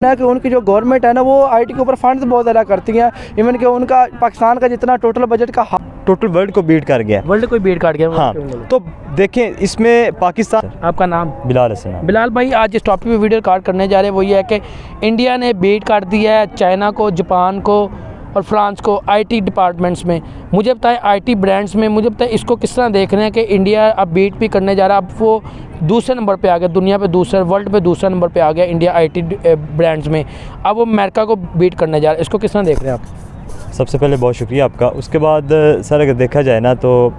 ना कि उनकी जो गवर्नमेंट है ना वो आईटी के ऊपर फंड्स बहुत ज़्यादा करती हैं। इवन कि उनका पाकिस्तान का जितना टोटल बजट का टोटल वर्ल्ड को बीट कर गया, वर्ल्ड को बीट कर गया। हाँ, तो देखें इसमें पाकिस्तान। आपका नाम? बिलाल हसन। बिलाल भाई, आज इस टॉपिक पे वीडियो रिकॉर्ड करने जा रहे हैं वो ये है कि इंडिया ने बीट कर दिया है चाइना को, जापान को और फ्रांस को आईटी डिपार्टमेंट्स में। मुझे बताएं आईटी ब्रांड्स में, मुझे बताएं इसको किस तरह देख रहे हैं कि इंडिया अब बीट भी करने जा रहा है। अब वो दूसरे नंबर पे आ गया, दुनिया पे दूसरे, वर्ल्ड पे दूसरा नंबर पे आ गया इंडिया आईटी ब्रांड्स में। अब वो अमेरिका को बीट करने जा रहा है, इसको किस तरह देख रहे हैं आप? सबसे पहले बहुत शुक्रिया आपका। उसके बाद सर अगर देखा जाए ना तो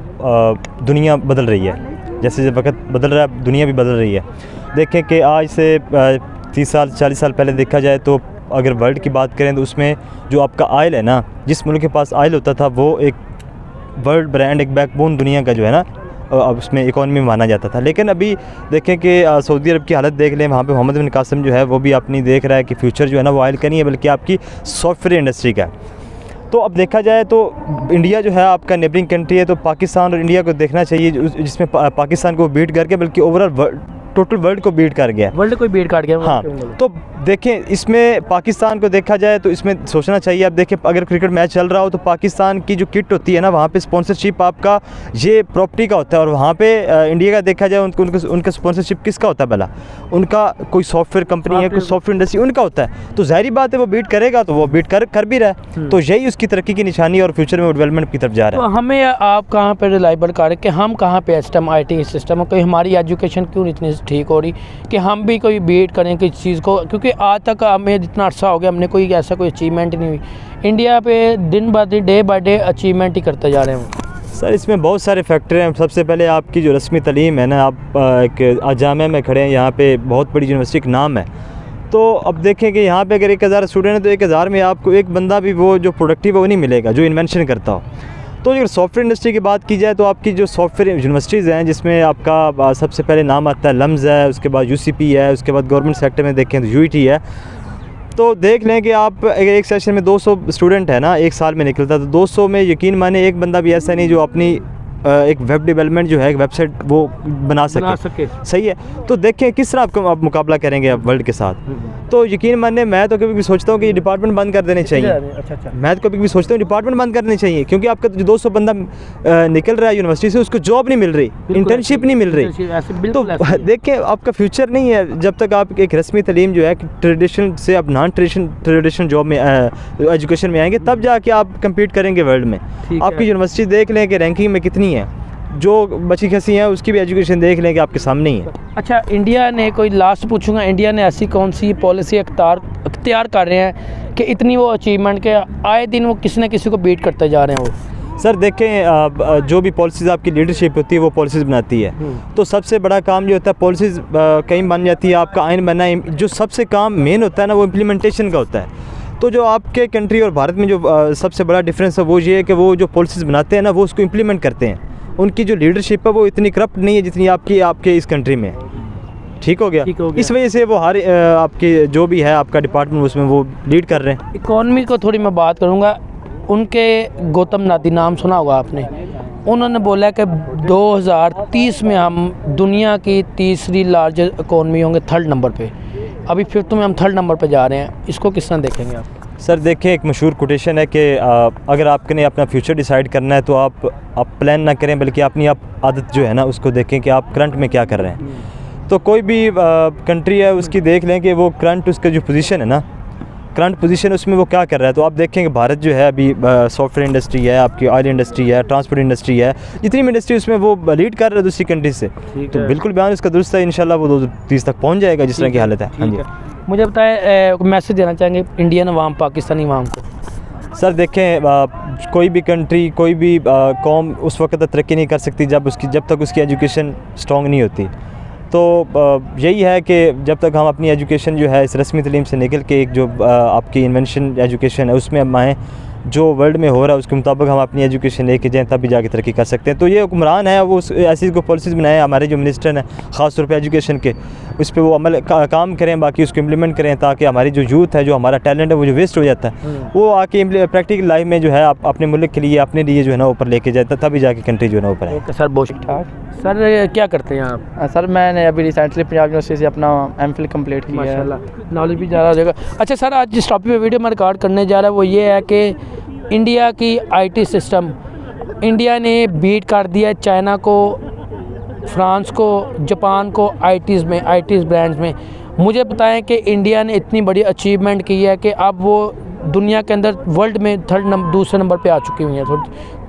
दुनिया बदल रही है, जैसे वक्त बदल रहा है दुनिया भी बदल रही है। देखें कि आज से 30 साल 40 साल पहले देखा जाए तो अगर वर्ल्ड की बात करें तो उसमें जो आपका ऑयल है ना, जिस मुल्क के पास ऑयल होता था वो एक वर्ल्ड ब्रांड, एक बैकबोन दुनिया का जो है ना अब उसमें इकॉनमी में माना जाता था। लेकिन अभी देखें कि सऊदी अरब की हालत देख लें, वहाँ पे मोहम्मद बिन कासिम जो है वो भी अपनी देख रहा है कि फ्यूचर जो है ना वो ऑयल का नहीं है बल्कि आपकी सॉफ्टवेयर इंडस्ट्री का है। तो अब देखा जाए तो इंडिया जो है आपका नेबरिंग कंट्री है, तो पाकिस्तान और इंडिया को देखना चाहिए जिसमें पाकिस्तान को बीट करके बल्कि ओवरऑल टोटल वर्ल्ड को बीट कर गया, वर्ल्ड को बीट कर गया। हाँ, तो देखें इसमें पाकिस्तान को देखा जाए तो इसमें सोचना चाहिए। अब देखें अगर क्रिकेट मैच चल रहा हो तो पाकिस्तान की जो किट होती है ना वहाँ पे स्पॉन्सरशिप आपका ये प्रॉपर्टी का होता है, और वहाँ पे इंडिया का देखा जाए उनका स्पॉन्सरशिप किसका होता है भला? उनका कोई सॉफ्टवेयर कंपनी है, कोई सॉफ्टवेयर इंडस्ट्री उनका होता है। तो ज़ाहिर बात है वो बीट करेगा, तो वो बीट कर भी रहा है। तो यही उसकी तरक्की की निशानी और फ्यूचर में वो डेवलपमेंट की तरफ जा रहा है। तो हमें आप कहाँ पर रिलायबल कर कि हम कहाँ पे सिस्टम आई सिस्टम कोई हमारी एजुकेशन क्यों इतनी ठीक हो रही कि हम भी कोई बीट करें किसी चीज़ को? क्योंकि आज तक हमें जितना अर्सा हो गया हमने कोई ऐसा कोई अचीवमेंट नहीं हुई। इंडिया पे दिन ब दिन डे बाय डे अचीवमेंट ही करते जा रहे हैं। सर इसमें बहुत सारे फैक्टर हैं। सबसे पहले आपकी जो रस्मी तालीम है ना, आप एक जामिया में खड़े हैं, यहाँ पे बहुत बड़ी यूनिवर्सिटी का नाम है। तो अब देखें कि यहाँ पे अगर 1000 स्टूडेंट हैं तो 1000 में आपको एक बंदा भी वो जो प्रोडक्टिव है वो नहीं मिलेगा जो इन्वेंशन करता हो। तो अगर सॉफ्टवेयर इंडस्ट्री की बात की जाए तो आपकी जो सॉफ्टवेयर यूनिवर्सिटीज़ हैं जिसमें आपका सबसे पहले नाम आता है लम्स है, उसके बाद यूसीपी है, उसके बाद गवर्नमेंट सेक्टर में देखें तो यूईटी है। तो देख लें कि आप अगर एक सेशन में 200 स्टूडेंट है ना एक साल में निकलता, तो 200 में यकीन माने एक बंदा भी ऐसा नहीं जो अपनी एक वेब डेवलपमेंट जो है एक वेबसाइट वो बना सके। सही है। तो देखें किस तरह आपको आप मुकाबला करेंगे आप वर्ल्ड के साथ। तो यकीन माने मैं तो कभी भी सोचता हूँ कि डिपार्टमेंट बंद कर देने चाहिए। अच्छा। मैं तो कभी भी सोचता हूँ डिपार्टमेंट बंद करने चाहिए, क्योंकि आपका जो 200 बंदा निकल रहा है यूनिवर्सिटी से उसको जॉब नहीं मिल रही, इंटर्नशिप नहीं मिल रही। तो देखें आपका फ्यूचर नहीं है जब तक आप एक रस्मी तालीम जो है ट्रेडिशनल से आप नॉन ट्रेडिशनल जॉब में एजुकेशन में आएंगे, तब जाके आप कम्पीट करेंगे वर्ल्ड में। आपकी यूनिवर्सिटी देख लें कि रैंकिंग में कितनी है, जो बची खसी हैं उसकी भी एजुकेशन देख लें कि आपके सामने ही है। अच्छा, इंडिया ने कोई लास्ट पूछूंगा, इंडिया ने ऐसी कौन सी पॉलिसी अख्तियार कर रहे हैं कि इतनी वो अचीवमेंट के आए दिन वो किसी न किसी को बीट करते जा रहे हैं वो? सर देखें जो भी पॉलिसीज़ आपकी लीडरशिप होती है वो पॉलिसीज़ बनाती है। तो सबसे बड़ा काम जो होता है पॉलिसीज़ कहीं बन जाती है, आपका आइन बना है, जो सबसे काम मेन होता है ना वो इम्प्लीमेंटेशन का होता है। तो जो आपके कंट्री और भारत में जो सबसे बड़ा डिफरेंस है वो ये है कि वो जो पॉलिसीज़ बनाते हैं ना वो उसको इम्प्लीमेंट करते हैं। उनकी जो लीडरशिप है वो इतनी करप्ट नहीं है जितनी आपके इस कंट्री में। ठीक हो गया। इस वजह से वो हर आपके जो भी है आपका डिपार्टमेंट उसमें वो लीड कर रहे हैं। इकॉनमी को थोड़ी मैं बात करूँगा, उनके गौतम नादी नाम सुना होगा आपने, उन्होंने बोला कि 2030 में हम दुनिया की तीसरी लार्जेस्ट इकॉनमी होंगे, 3rd नंबर पे। अभी 5th में हम 3rd नंबर पे जा रहे हैं, इसको किस तरह देखेंगे आप? सर देखें एक मशहूर कोटेशन है कि अगर आपने अपना फ्यूचर डिसाइड करना है तो आप प्लान ना करें बल्कि अपनी आप आदत जो है ना उसको देखें कि आप करंट में क्या कर रहे हैं। तो कोई भी कंट्री है उसकी देख लें कि वो करंट उसका जो पोजीशन है ना, करंट पोजीशन उसमें वो क्या कर रहा है। तो आप देखें कि भारत जो है अभी सॉफ्टवेयर इंडस्ट्री है, आपकी ऑयल इंडस्ट्री है, ट्रांसपोर्ट इंडस्ट्री है, जितनी भी इंडस्ट्री उसमें वो लीड कर रहा है दूसरी कंट्री से। तो बिल्कुल बयान उसका दुरुस्त है, इंशाल्लाह वो 2030 तक पहुँच जाएगा जिस तरह की हालत है। हाँ जी, मुझे बताएं मैसेज देना चाहेंगे इंडियन अवाम, पाकिस्तानी अवाम को? सर देखें कोई भी कंट्री, कोई भी कौम उस वक्त तक तरक्की नहीं कर सकती जब तक उसकी एजुकेशन स्ट्रॉन्ग नहीं होती। तो यही है कि जब तक हम अपनी एजुकेशन जो है इस रस्मी तालीम से निकल के एक जो आपकी इन्वेंशन एजुकेशन है उसमें हम आएँ, जो वर्ल्ड में हो रहा है उसके मुताबिक हम अपनी एजुकेशन लेके जाएँ, तभी जाके तरक्की कर सकते हैं। तो ये हुक्मरान है वो ऐसी को पॉलिसीज़ बनाए, हमारे जो मिनिस्टर हैं ख़ास तौर पे एजुकेशन के, उस पर वो काम करें, बाकी उसको इम्प्लीमेंट करें, ताकि हमारी जो यूथ है, जो हमारा टैलेंट है, वो जो वेस्ट हो जाता है वो आके प्रैक्टिकल लाइफ में जो है आप अपने मुल्क के लिए, अपने लिए जो है ना ऊपर लेके जाता, तभी जाके कंट्री जो है ना ऊपर है। ओके सर, बहुत ठीक ठाक। सर क्या करते हैं आप? सर मैंने अभी रिसेंटली पंजाब यूनिवर्सिटी से अपना एमफिल कंप्लीट किया है। माशाल्लाह, नॉलेज भी ज़्यादा हो जाएगा। अच्छा सर, आज जिस टॉपिक पे वीडियो में रिकॉर्ड करने जा रहा है वो ये है कि इंडिया की आईटी सिस्टम, इंडिया ने बीट कर दिया है चाइना को, फ्रांस को, जापान को आईटीज़ ब्रांड्स में। मुझे बताएं कि इंडिया ने इतनी बड़ी अचीवमेंट की है कि अब वो दुनिया के अंदर वर्ल्ड में दूसरे नंबर पे आ चुकी हुई हैं,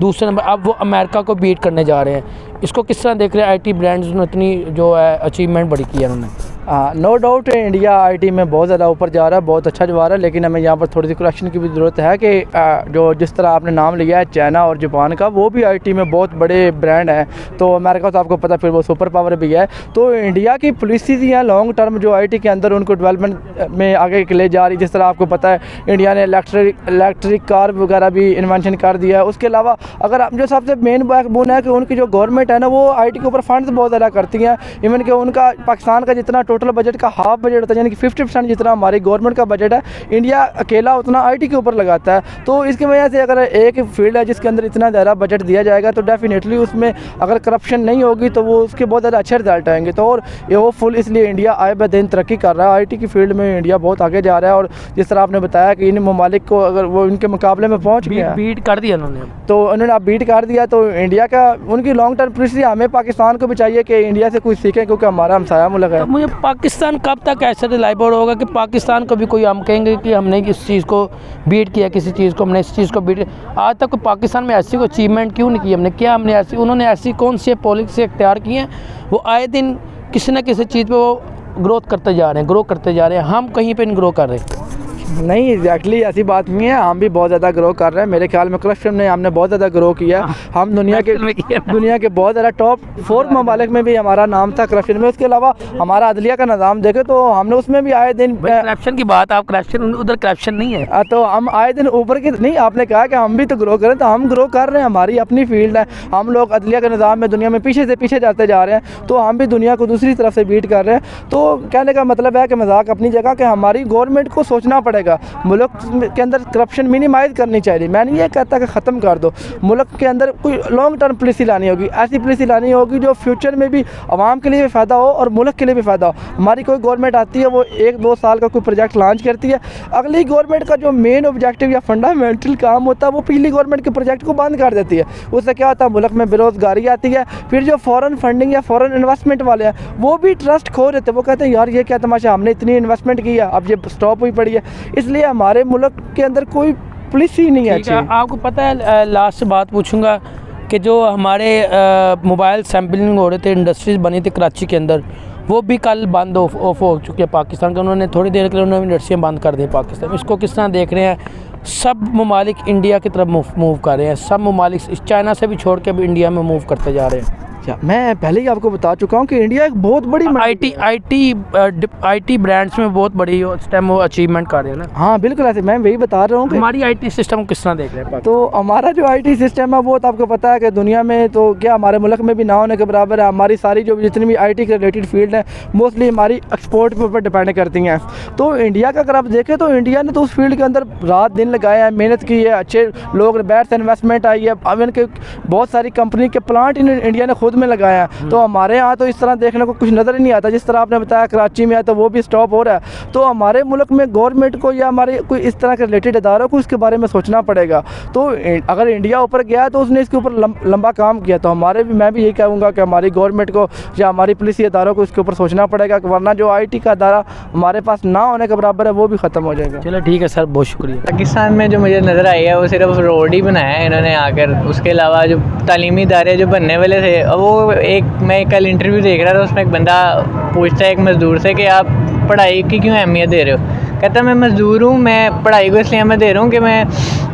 दूसरे नंबर, अब वो अमेरिका को बीट करने जा रहे हैं। इसको किस तरह देख रहे हैं? आईटी ब्रांड्स ने इतनी जो है अचीवमेंट बड़ी की है उन्होंने। नो डाउट इंडिया आईटी में बहुत ज़्यादा ऊपर जा रहा है, बहुत अच्छा जा रहा है, लेकिन हमें यहाँ पर थोड़ी सी करेक्शन की भी ज़रूरत है कि जो जिस तरह आपने नाम लिया है चाइना और जापान का, वो भी आईटी में बहुत बड़े ब्रांड हैं। तो अमेरिका तो आपको पता, फिर वो सुपर पावर भी है। तो इंडिया की पॉलिसीज़ हैं लॉन्ग टर्म जो आईटी के अंदर उनको डेवलपमेंट में आगे ले जा रही। जिस तरह आपको पता है इंडिया ने इलेक्ट्रिक कार वगैरह भी इन्वेंशन कर दिया है। उसके अलावा अगर जो सबसे मेन बैकबोन है कि उनकी जो गवर्नमेंट है ना, वो आईटी के ऊपर फंड्स बहुत ज़्यादा करती हैं। इवन कि उनका पाकिस्तान का जितना टोटल बजट का हाफ बजट होता है, यानी कि 50% जितना हमारी गवर्नमेंट का बजट है, इंडिया अकेला उतना आईटी के ऊपर लगाता है। तो इसकी वजह से अगर एक फील्ड है जिसके अंदर इतना ज़्यादा बजट दिया जाएगा तो डेफिनेटली उसमें अगर करप्शन नहीं होगी तो वो उसके बहुत ज़्यादा अच्छे रिजल्ट आएंगे। तो और ये वो फुल इसलिए इंडिया आए ब दिन तरक्की कर रहा है। आईटी की फील्ड में इंडिया बहुत आगे जा रहा है। और जिस तरह आपने बताया कि इन ममालिक को अगर वो इनके मुकाबले में पहुँच गया, बीट कर दिया उन्होंने, तो उन्होंने आप बीट कर दिया, तो इंडिया का उनकी लॉन्ग टर्म पॉलिसी हमें पाकिस्तान को भी चाहिए कि इंडिया से कुछ सीखें, क्योंकि हमारा हमसाया मुल्क है। तो मुझे पाकिस्तान कब तक ऐसे रिलायबल होगा कि पाकिस्तान को भी कोई हम कहेंगे कि हमने इस चीज़ को बीट किया, किसी चीज़ को हमने इस चीज़ को बीट? आज तक पाकिस्तान में ऐसी कोई अचीवमेंट क्यों नहीं की हमने? क्या हमने ऐसी, उन्होंने ऐसी कौन सी पॉलिसी इख्तियार की हैं? वो आए दिन किसी न किसी चीज़ पर वो ग्रोथ करते जा रहे हैं, हम कहीं पर नहीं ग्रो कर रहे। नहीं एग्जैक्टली ऐसी बात नहीं है, हम भी बहुत ज़्यादा ग्रो कर रहे हैं। मेरे ख्याल में करप्शन में हमने बहुत ज़्यादा ग्रो किया। हम दुनिया के बहुत ज़्यादा टॉप 4 ममालिक में भी हमारा नाम था करप्शन में। उसके अलावा हमारा अदलिया का निज़ाम देखे तो हमने उसमें भी आए दिन करप्शन की बात, आप करप्शन, उधर करप्शन नहीं है तो हम आए दिन ऊपर की नहीं। आपने कहा कि हम भी तो ग्रो करें, तो हम ग्रो कर रहे हैं, हमारी अपनी फील्ड है। हम लोग अदलिया के निज़ाम में दुनिया में पीछे से पीछे जाते जा रहे हैं, तो हम भी दुनिया को दूसरी तरफ से बीट कर रहे हैं। तो कहने का मतलब है कि मजाक अपनी जगह कि हमारी गवर्नमेंट को सोचना पड़ेगा, मुल्क के अंदर करप्शन मिनिमाइज़ करनी चाहिए। मैं नहीं ये कहता कि ख़त्म कर दो, मुल्क के अंदर कोई लॉन्ग टर्म पॉलिसी लानी होगी, ऐसी पॉलिसी लानी होगी जो फ्यूचर में भी आवाम के लिए भी फ़ायदा हो और मुल्क के लिए भी फ़ायदा हो। हमारी कोई गवर्नमेंट आती है, वो 1-2 साल का कोई प्रोजेक्ट लॉन्च करती है, अगली गवर्नमेंट का जो मेन ऑब्जेक्टिव या फंडामेंटल काम होता है वो पिछली गवर्नमेंट के प्रोजेक्ट को बंद कर देती है। उससे क्या होता है, मुल्क में बेरोज़गारी आती है। फिर जो फ़ॉरेन फंडिंग या फ़ॉरेन इन्वेस्टमेंट वाले हैं वो भी ट्रस्ट खो देते हैं। वो कहते हैं यार ये क्या तमाशा, हमने इतनी इन्वेस्टमेंट की है, अब ये स्टॉप हुई पड़ी है। इसलिए हमारे मुल्क के अंदर कोई पॉलिसी नहीं है अच्छी। आपको पता है, लास्ट बात पूछूंगा कि जो हमारे मोबाइल सैम्पलिंग हो रहे थे, इंडस्ट्रीज़ बनी थी कराची के अंदर, वो भी कल बंद ऑफ हो चुकी है पाकिस्तान के। उन्होंने थोड़ी देर के लिए उन्होंने इंडस्ट्रियाँ बंद कर दी पाकिस्तान। इसको किस तरह देख रहे हैं? सब ममालिक इंडिया की तरफ मूव कर रहे हैं, सब ममालिक चाइना से भी छोड़ के अब इंडिया में मूव करते जा रहे हैं। मैं पहले ही आपको बता चुका हूँ कि इंडिया एक बहुत बड़ी आईटी ब्रांड्स में बहुत बड़ी इस टाइम वो अचीवमेंट कर रहे हैं ना। हाँ बिल्कुल, ऐसे मैं वही बता रहा हूँ कि हमारी आईटी सिस्टम को किस तरह देख रहे हैं? तो हमारा जो आईटी सिस्टम है वो तो आपको पता है कि दुनिया में तो क्या हमारे मुल्क में भी ना होने के बराबर है। हमारी सारी जो जितनी भी आईटी के रिलेटेड फील्ड है मोस्टली हमारी एक्सपोर्ट के ऊपर डिपेंड करती हैं। तो इंडिया का अगर आप देखें तो इंडिया ने तो उस फील्ड के अंदर रात दिन लगाया है, मेहनत की है, अच्छे लोग बैठ से इन्वेस्टमेंट आई है। अब इनके बहुत सारी कंपनी के प्लांट इंडिया ने खुद में लगाया है। तो हमारे यहाँ तो इस तरह देखने को कुछ नज़र ही नहीं आता। जिस तरह आपने बताया कराची में है तो वो भी स्टॉप हो रहा है। तो हमारे मुल्क में गवर्नमेंट को या हमारे कोई इस तरह के रिलेटेड इदारों को इसके बारे में सोचना पड़ेगा। तो अगर इंडिया ऊपर गया तो उसने इसके ऊपर लंबा काम किया, तो मैं भी यही कहूँगा कि हमारी गवर्नमेंट को या हमारी पुलिसी इदारों को इसके ऊपर सोचना पड़ेगा, वरना जो IT का इदारा हमारे पास ना होने के बराबर है वो भी ख़त्म हो जाएगा। चलो ठीक है सर, बहुत शुक्रिया। पाकिस्तान में जो मुझे नज़र आई है वो सिर्फ रोड ही बनाया है इन्होंने आकर। उसके अलावा जो तालीमी इदारे जो बनने वाले थे, वो मैं कल इंटरव्यू देख रहा था, उसमें एक बंदा पूछता है एक मज़दूर से कि आप पढ़ाई की क्यों अहमियत दे रहे हो? कहता मैं मज़दूर हूँ, मैं पढ़ाई को इसलिए अहमियत दे रहा हूँ कि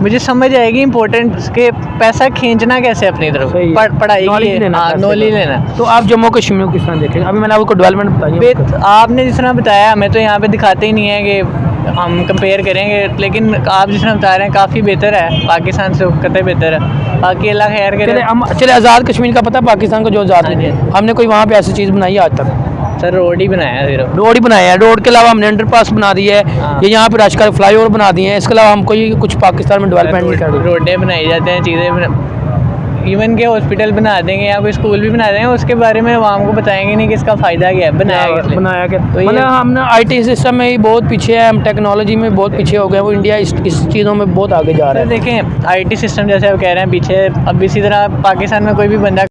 मुझे समझ आएगी इंपॉर्टेंट कि पैसा खींचना कैसे अपनी तरफ, पढ़ाई की नॉलेज लेना। तो आप जम्मू कश्मीर को किस तरह देखें? अभी मैंने आपको डेवलपमेंट बताई, आपने जिस तरह बताया हमें तो यहाँ पे दिखाते ही नहीं है कि हम कंपेयर करेंगे, लेकिन आप जिस तरह बता रहे हैं काफ़ी बेहतर है, पाकिस्तान से कतई बेहतर है। बाकी अल्लाह खैर करे। चले आज़ाद कश्मीर का पता है पाकिस्तान को जो आज़ाद है, हमने कोई वहाँ पे ऐसी चीज़ बनाई आज तक? सर रोड ही बनाया है सिर्फ। रोड ही बनाया है, रोड के अलावा हमने अंडरपास बना दी है, हाँ। ये यहाँ पे राजकाल फ्लाईओवर बना दिए हैं, इसके अलावा हम कोई कुछ पाकिस्तान में डेवलपमेंट नहीं कर रहे। रोडें बनाई जाते हैं, चीज़ें इवन के हॉस्पिटल बना देंगे या कोई स्कूल भी बना देंगे, उसके बारे में आवाम को बताएंगे नहीं कि इसका फ़ायदा क्या है, बनाया क्या तो ये- मतलब हमने आईटी सिस्टम में ही बहुत पीछे है, हम टेक्नोलॉजी में बहुत पीछे हो गए, वो इंडिया इस चीज़ों में बहुत आगे जा रहा सर है। देखें आईटी सिस्टम जैसे आप कह रहे हैं पीछे, अब इसी तरह पाकिस्तान में कोई भी बंदा